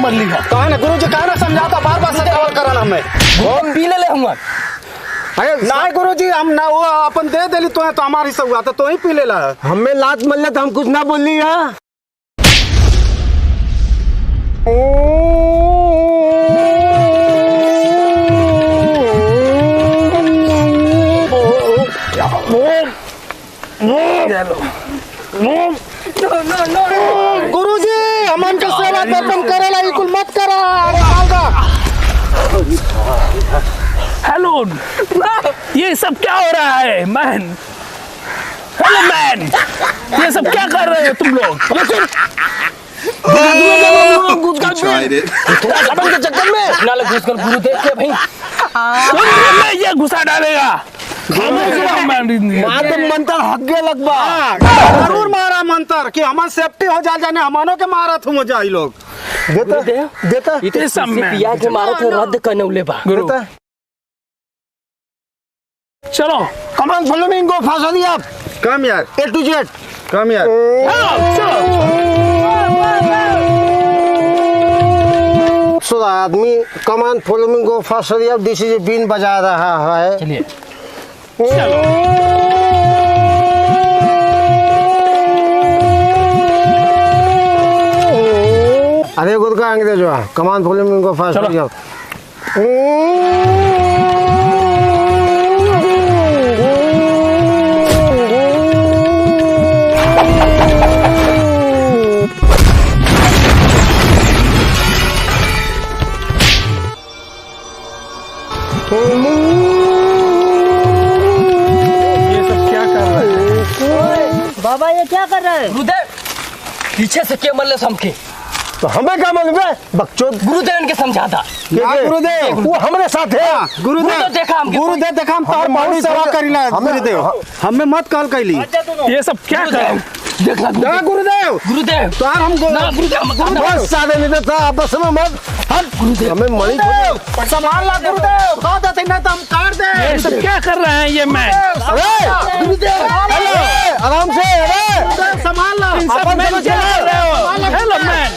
मर लिया। कहा ना गुरुजी, कहा ना समझाता, बार बार सत्यावर कराना हमें। हम पी ले हम नहीं गुरुजी, हम ना वो अपन दे देली तो है, तो हमारी हिस्सा हुआ तो ही पी लेला। हमें लात मल्ले तो हम कुछ ना बोली है। गुरुजी हमन के सेवा दर्शन करेला बिल्कुल मत करा। हेलो, ये सब क्या हो रहा है मैन? हेलो मैन, ये सब क्या कर रहे हो तुम लोग? के चक्कर में नाले घुस कर गुरु देख के भाई ये घुसा डालेगा। मंत्र हग्गे लगवा जरूर मारा मंत्र कि हमार सेफ्टी हो जाने, हमानो के मारा तुम हो जाई लोग। देता ये सब मैन पिया के मारो तो रद्द करने उले बा गुरु। चलो कमान फ्लेमिंगो फांसा दिया। कम यार, A to Z कम यार। सो आदमी कमान फ्लेमिंगो फांसा दिया। दिस इज बीन बजा रहा है। चलिए चलो अरे गुरु का अंग्रेज जो कमान फ्लेमिंगो फांसा दिया। ये सब क्या कर रहे हैं? बाबा ये क्या कर रहे हैं? गुरुदेव पीछे से क्या मल्ले समके तो हमें क्या मालूम है बकचोद। गुरुदेव इनके समझा था। गुरुदेव वो हमारे साथ है। गुरुदेव देखा हम गुरुदेव देखा हम तोहर बहुत सेवा करिला। गुरुदेव हमें मत कॉल कैली। ये सब क्या कर रहे हैं? देखला जा गुरुदेव, गुरुदेव तोहर हम ना गुरुदेव बहुत सारे नहीं था आपस में मत हमें मणि संभाल ला गुरुदेव, कह देते नहीं तो हम काट दे। ये सब क्या कर रहे हैं ये मैन? आराम से। संभाल ला। इन सब मैन क्या कर रहे हो? Hello man.